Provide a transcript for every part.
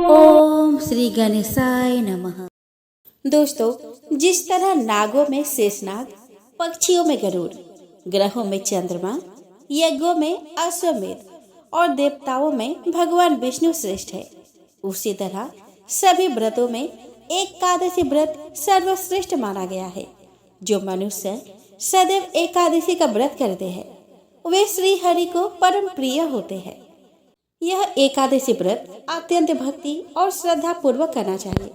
ओम श्री गणेशाय नमः। दोस्तों, जिस तरह नागों में शेषनाग, पक्षियों में गरुड़, ग्रहों में चंद्रमा, यज्ञों में अश्वमेध और देवताओं में भगवान विष्णु श्रेष्ठ है, उसी तरह सभी व्रतों में एकादशी व्रत सर्वश्रेष्ठ माना गया है। जो मनुष्य सदैव एकादशी का व्रत करते हैं वे श्री हरि को परम प्रिय होते हैं। यह एकादशी व्रत अत्यंत भक्ति और श्रद्धा पूर्वक करना चाहिए।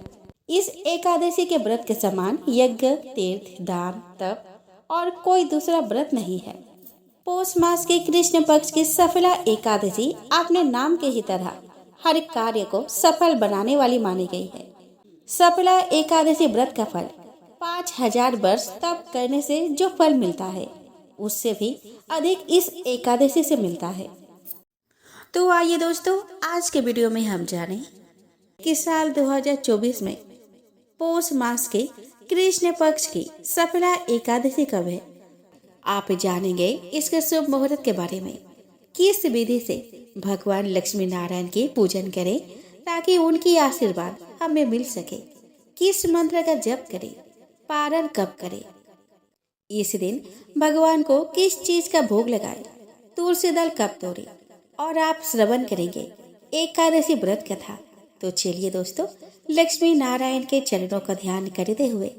इस एकादशी के व्रत के समान यज्ञ, तीर्थ, दान, तप और कोई दूसरा व्रत नहीं है। पौष मास के कृष्ण पक्ष की सफला एकादशी अपने नाम के ही तरह हर कार्य को सफल बनाने वाली मानी गई है। सफला एकादशी व्रत का फल 5000 वर्ष तप करने से जो फल मिलता है उससे भी अधिक इस एकादशी से मिलता है। तो आइए दोस्तों, आज के वीडियो में हम जानें कि साल 2024 में पौष मास के कृष्ण पक्ष की सफला एकादशी कब है। आप जानेंगे इसके शुभ मुहूर्त के बारे में, किस विधि से भगवान लक्ष्मी नारायण के पूजन करें ताकि उनकी आशीर्वाद हमें मिल सके, किस मंत्र का जप करें, पारण कब करें, इस दिन भगवान को किस चीज का भोग लगाए, तुलसी दल कब तोड़े और आप श्रवण करेंगे एकादशी व्रत कथा। तो चलिए दोस्तों, लक्ष्मी नारायण के चरणों का ध्यान करते हुए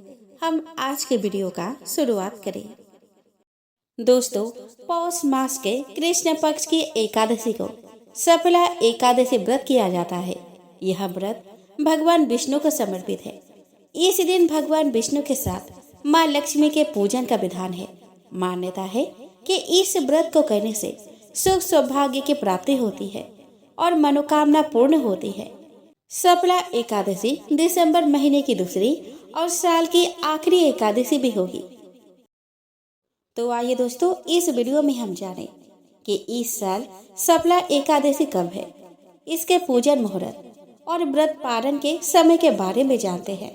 हम आज के वीडियो का शुरुआत करें। दोस्तों, पौष मास के कृष्ण पक्ष की एकादशी को सफला एकादशी व्रत किया जाता है। यह व्रत भगवान विष्णु को समर्पित है। इस दिन भगवान विष्णु के साथ माँ लक्ष्मी के पूजन का विधान है। मान्यता है कि इस व्रत को करने से सुख सौभाग्य की प्राप्ति होती है और मनोकामना पूर्ण होती है। सफला एकादशी दिसंबर महीने की दूसरी और साल की आखिरी एकादशी भी होगी। तो आइए दोस्तों, इस वीडियो में हम जानें कि इस साल सफला एकादशी कब है, इसके पूजन मुहूर्त और व्रत पारण के समय के बारे में जानते हैं।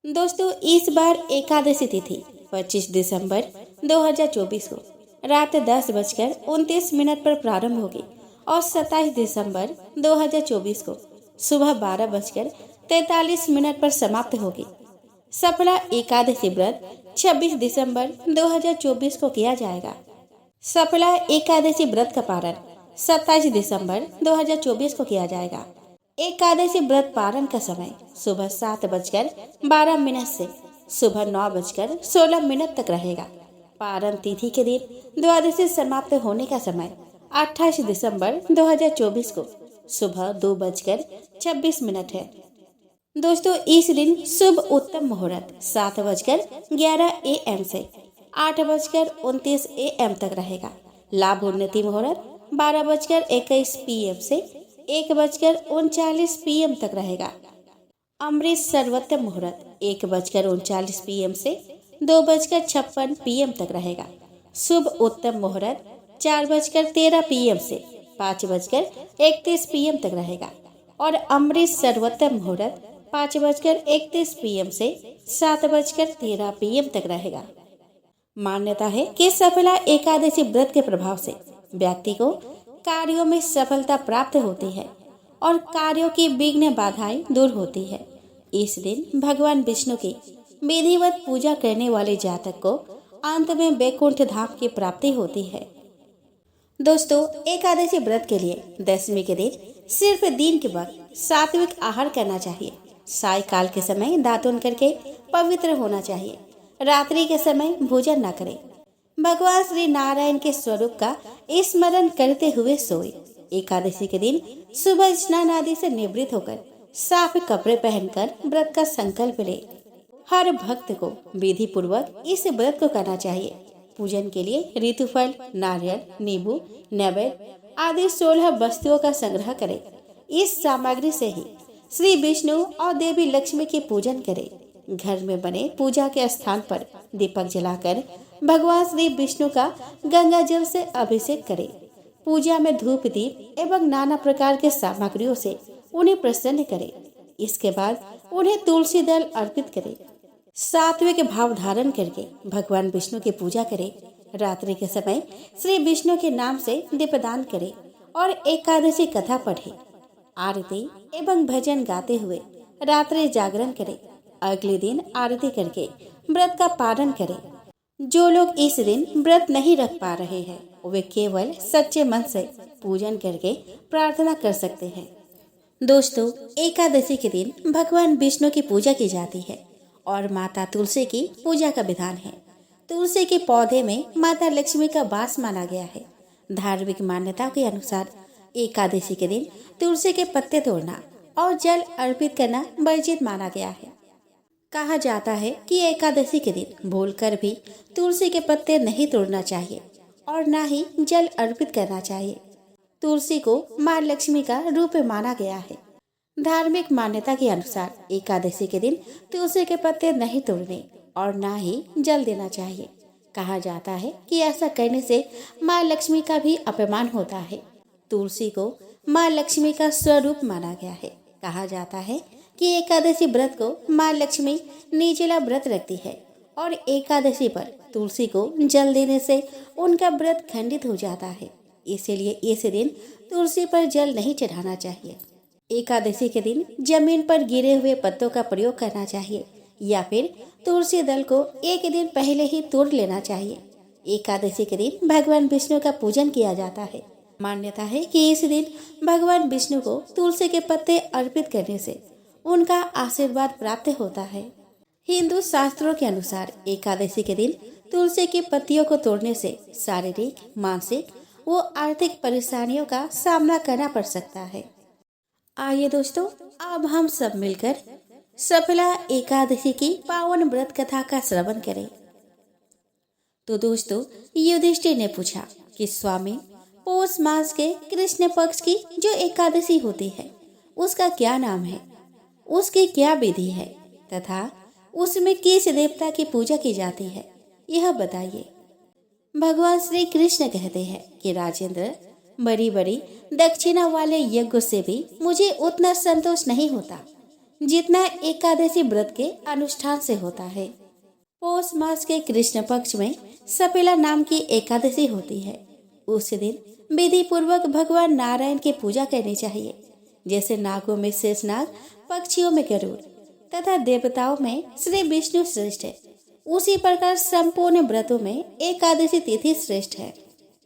दोस्तों, इस बार एकादशी तिथि 25 दिसंबर 2024 को रात 10:29 पर प्रारंभ होगी और 27 दिसंबर 2024 को सुबह 12:43 पर समाप्त होगी। सफला एकादशी व्रत 26 दिसंबर 2024 को किया जाएगा। सफला एकादशी व्रत का पारण 27 दिसंबर 2024 को किया जाएगा। एकादशी व्रत पारण का समय सुबह 7:12 से सुबह 9:16 तक रहेगा। पारण तिथि के दिन द्वादशी समाप्त होने का समय 28 दिसंबर 2024 को सुबह 2:26 है। दोस्तों, इस दिन शुभ उत्तम मुहूर्त 7:11 AM से 8:29 AM तक रहेगा। लाभ उन्नति मुहूर्त 12:21 PM से 1:39 PM तक रहेगा। अमृत सर्वोत्तम मुहूर्त 1:39 PM से 2:56 PM तक रहेगा। शुभ उत्तम मुहूर्त 4:13 PM से 5:31 PM तक रहेगा और अमृत सर्वोत्तम मुहूर्त 5:31 PM से 7:13 PM तक रहेगा। मान्यता है कि सफला एकादशी व्रत के प्रभाव से व्यक्ति को कार्यों में सफलता प्राप्त होती है और कार्यों की विघ्न बाधाएं दूर होती है। इस दिन भगवान विष्णु की विधिवत पूजा करने वाले जातक को अंत में वैकुंठ धाम की प्राप्ति होती है। दोस्तों, एकादशी व्रत के लिए दशमी के दिन सिर्फ दिन के वक्त सात्विक आहार करना चाहिए। सायकाल के समय दातुन करके पवित्र होना चाहिए। रात्रि के समय भोजन न करें। भगवान श्री नारायण के स्वरूप का स्मरण करते हुए सोए। एकादशी के दिन सुबह स्नान आदि से निवृत्त होकर साफ कपड़े पहनकर व्रत का संकल्प ले। हर भक्त को विधि पूर्वक इस व्रत को करना चाहिए। पूजन के लिए ऋतुफल, नारियल, नींबू, नैवेद्य आदि 16 वस्तुओं का संग्रह करें। इस सामग्री से ही श्री विष्णु और देवी लक्ष्मी की पूजन करें। घर में बने पूजा के स्थान पर दीपक जलाकर भगवान श्री विष्णु का गंगा जल से अभिषेक करें। पूजा में धूप, दीप एवं नाना प्रकार के सामग्रियों से उन्हें प्रसन्न करें। इसके बाद उन्हें तुलसी दल अर्पित करें। सात्विक भाव धारण करके भगवान विष्णु की पूजा करें। रात्रि के समय श्री विष्णु के नाम से दीपदान करें और एकादशी कथा पढ़ें। आरती एवं भजन गाते हुए रात्रि जागरण करें। अगले दिन आरती करके व्रत का पालन करें। जो लोग इस दिन व्रत नहीं रख पा रहे हैं वे केवल सच्चे मन से पूजन करके प्रार्थना कर सकते हैं। दोस्तों, एकादशी के दिन भगवान विष्णु की पूजा की जाती है और माता तुलसी की पूजा का विधान है। तुलसी के पौधे में माता लक्ष्मी का वास माना गया है। धार्मिक मान्यताओं के अनुसार एकादशी के दिन तुलसी के पत्ते तोड़ना और जल अर्पित करना वर्जित माना गया है। कहा जाता है कि एकादशी के दिन भूलकर भी तुलसी के पत्ते नहीं तोड़ना चाहिए और ना ही जल अर्पित करना चाहिए। तुलसी को मां लक्ष्मी का रूप माना गया है। धार्मिक मान्यता के अनुसार एकादशी के दिन तुलसी के पत्ते नहीं तोड़ने और ना ही जल देना चाहिए। कहा जाता है कि ऐसा करने से मां लक्ष्मी का भी अपमान होता है। तुलसी को मां लक्ष्मी का स्वरूप माना गया है। कहा जाता है कि एकादशी व्रत को मां लक्ष्मी निर्जला व्रत रखती है और एकादशी पर तुलसी को जल देने से उनका व्रत खंडित हो जाता है। इसीलिए इस दिन तुलसी पर जल नहीं चढ़ाना चाहिए। एकादशी के दिन जमीन पर गिरे हुए पत्तों का प्रयोग करना चाहिए या फिर तुलसी दल को एक दिन पहले ही तोड़ लेना चाहिए। एकादशी के दिन भगवान विष्णु का पूजन किया जाता है। मान्यता है कि इस दिन भगवान विष्णु को तुलसी के पत्ते अर्पित करने से उनका आशीर्वाद प्राप्त होता है। हिंदू शास्त्रों के अनुसार एकादशी के दिन तुलसी की पत्तियों को तोड़ने से शारीरिक, मानसिक व आर्थिक परेशानियों का सामना करना पड़ सकता है। आइए दोस्तों, अब हम सब मिलकर सफला एकादशी की पावन व्रत कथा का श्रवण करें। तो दोस्तों, युधिष्ठिर ने पूछा कि स्वामी, पौष मास के कृष्ण पक्ष की जो एकादशी होती है उसका क्या नाम है, उसकी क्या विधि है तथा उसमें किस देवता की पूजा की जाती है, यह बताइए। भगवान श्री कृष्ण कहते हैं कि राजेंद्र, बड़ी बड़ी दक्षिणा वाले यज्ञ से भी मुझे उतना संतोष नहीं होता जितना एकादशी व्रत के अनुष्ठान से होता है। पौष मास के कृष्ण पक्ष में सपेला नाम की एकादशी होती है। उस दिन विधि पूर्वक भगवान नारायण की पूजा करनी चाहिए। जैसे नागों में शेषनाग, पक्षियों में गरुड़ तथा देवताओं में श्री विष्णु श्रेष्ठ है, उसी प्रकार संपूर्ण व्रतों में एकादशी तिथि श्रेष्ठ है।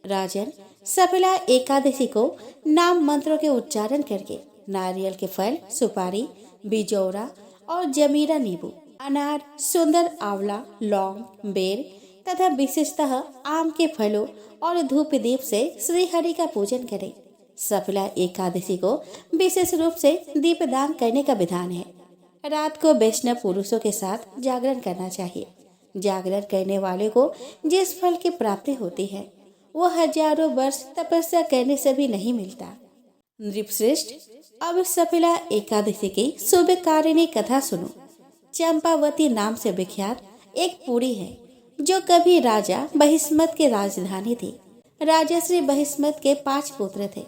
राजन, सफला एकादशी को नाम मंत्रों के उच्चारण करके नारियल के फल, सुपारी, बिजौरा और जमीरा नींबू, अनार, सुंदर आंवला, लौंग, बेर तथा विशेषतः आम के फलों और धूप दीप से श्री हरि का पूजन करें। सफला एकादशी को विशेष रूप से दीपदान करने का विधान है। रात को वैष्णव पुरुषों के साथ जागरण करना चाहिए। जागरण करने वाले को जिस फल की प्राप्ति होती है वो हजारों वर्ष तपस्या करने से भी नहीं मिलता। नृपश्रेष्ठ, अब सफला एकादशी की शुभ कारिणी कथा सुनो। चंपावती नाम से विख्यात एक पुरी है जो कभी राजा बहिष्मत की राजधानी थी। राजा श्री बहिष्मत के 5 पुत्र थे।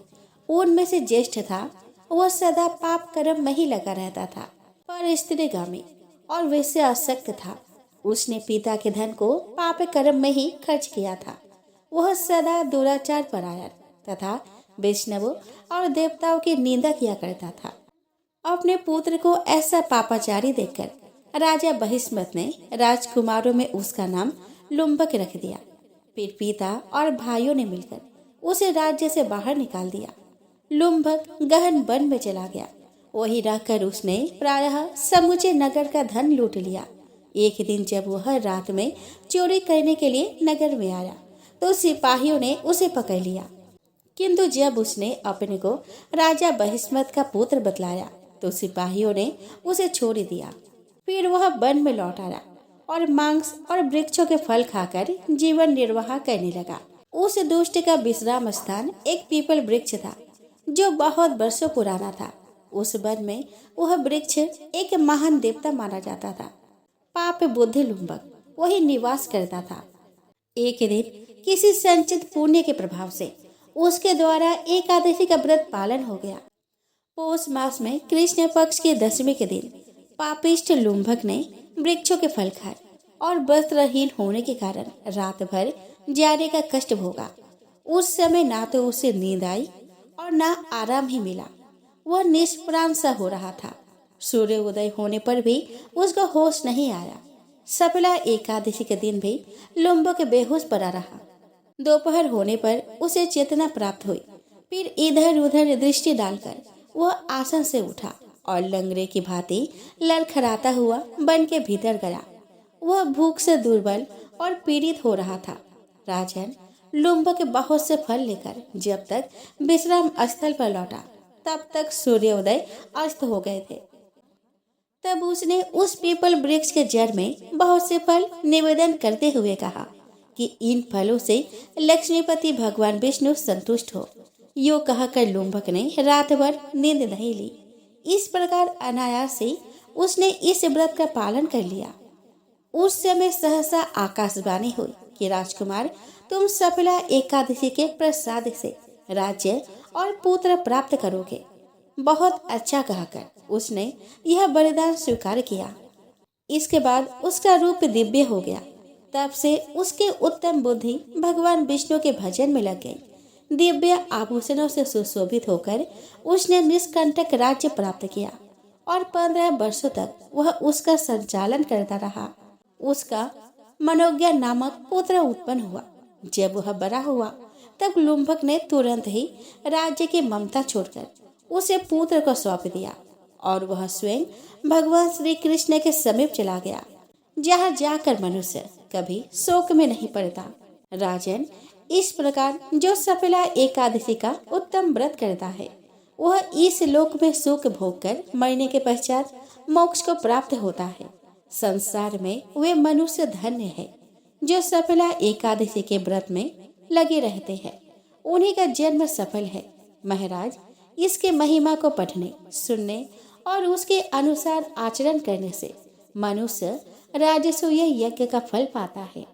उनमें से ज्येष्ठ था, वह सदा पाप कर्म में ही लगा रहता था, पर स्त्रीगामी और वैसे आसक्त था। उसने पिता के धन को पाप कर्म में ही खर्च किया था। वह सदा दुराचार परायण तथा वैष्णवों और देवताओं की निंदा किया करता था। अपने पुत्र को ऐसा पापाचारी देखकर राजा बहिष्मत ने राजकुमारों में उसका नाम लुम्बक रख दिया। फिर पिता और भाइयों ने मिलकर उसे राज्य से बाहर निकाल दिया। लुम्बक गहन वन में चला गया। वहीं रहकर उसने प्रायः समूचे नगर का धन लूट लिया। एक दिन जब वह रात में चोरी करने के लिए नगर में आया तो सिपाहियों ने उसे पकड़ लिया, किंतु जब उसने अपने को राजा बहिष्मत का पुत्र बतलाया तो सिपाहियों ने उसे छोड़ दिया। फिर वह वन में लौट आया और मांस और वृक्षों के फल खाकर जीवन निर्वाह करने लगा। उस दुष्ट का विश्राम स्थान एक पीपल वृक्ष था जो बहुत वर्षों पुराना था। उस वन में वह वृक्ष एक महान देवता माना जाता था। पाप बुद्धि लुम्बक वही निवास करता था। एक दिन किसी संचित पुण्य के प्रभाव से उसके द्वारा एकादशी का व्रत पालन हो गया। पौष मास में कृष्ण पक्ष के 10वें के दिन पापिष्ठ लुम्बक ने वृक्षों के फल खाए और वस्त्रहीन होने के कारण रात भर जाने का कष्ट भोगा। उस समय ना तो उसे नींद आई और ना आराम ही मिला। वह निष्प्राण सा हो रहा था। सूर्य उदय होने पर भी उसको होश नहीं आया। सफला एकादशी के दिन भी लुम्बक बेहोश पड़ा रहा। दोपहर होने पर उसे चेतना प्राप्त हुई। फिर इधर उधर दृष्टि डालकर वह आसन से उठा और लंगड़े की भांति लड़खड़ाता हुआ वन के भीतर गया। वह भूख से दुर्बल और पीड़ित हो रहा था। राजन लुम्बक बहुत से फल लेकर जब तक विश्राम स्थल पर लौटा तब तक सूर्योदय अस्त हो गए थे। तब उसने उस पीपल वृक्ष के जड़ में बहुत से फल निवेदन करते हुए कहा कि इन फलों से लक्ष्मीपति भगवान विष्णु संतुष्ट हो। यो कहकर लुम्बक ने रात भर नींद नहीं ली। इस प्रकार अनायास से उसने इस व्रत का पालन कर लिया। उस समय सहसा आकाशवाणी हुई कि राजकुमार, तुम सफला एकादशी के प्रसाद से राज्य और पुत्र प्राप्त करोगे। बहुत अच्छा कहकर उसने यह वरदान स्वीकार किया। इसके बाद उसका रूप दिव्य हो गया। तब से उसकी उत्तम बुद्धि भगवान विष्णु के भजन में लग गई। दिव्य आभूषणों से सुशोभित होकर उसने निष्कंटक राज्य प्राप्त किया और 15 वर्षों तक वह उसका संचालन करता रहा। उसका मनोज्ञ नामक पुत्र उत्पन्न हुआ। जब वह बड़ा हुआ तब लुम्बक ने तुरंत ही राज्य की ममता छोड़कर उसे पुत्र को सौंप दिया और वह स्वयं भगवान श्री कृष्ण के समीप चला गया, जहाँ जाकर मनुष्य कभी शोक में नहीं पड़ता। राजन, इस प्रकार जो सफला एकादशी का उत्तम व्रत करता है वह इस लोक में सुख भोग कर मरने के पश्चात मोक्ष को प्राप्त होता है। संसार में वे मनुष्य धन्य है जो सफला एकादशी के व्रत में लगे रहते हैं। उन्हीं का जन्म सफल है। महाराज, इसके महिमा को पढ़ने, सुनने और उसके अनुसार आचरण करने से मनुष्य राजसूय यज्ञ का फल पाता है।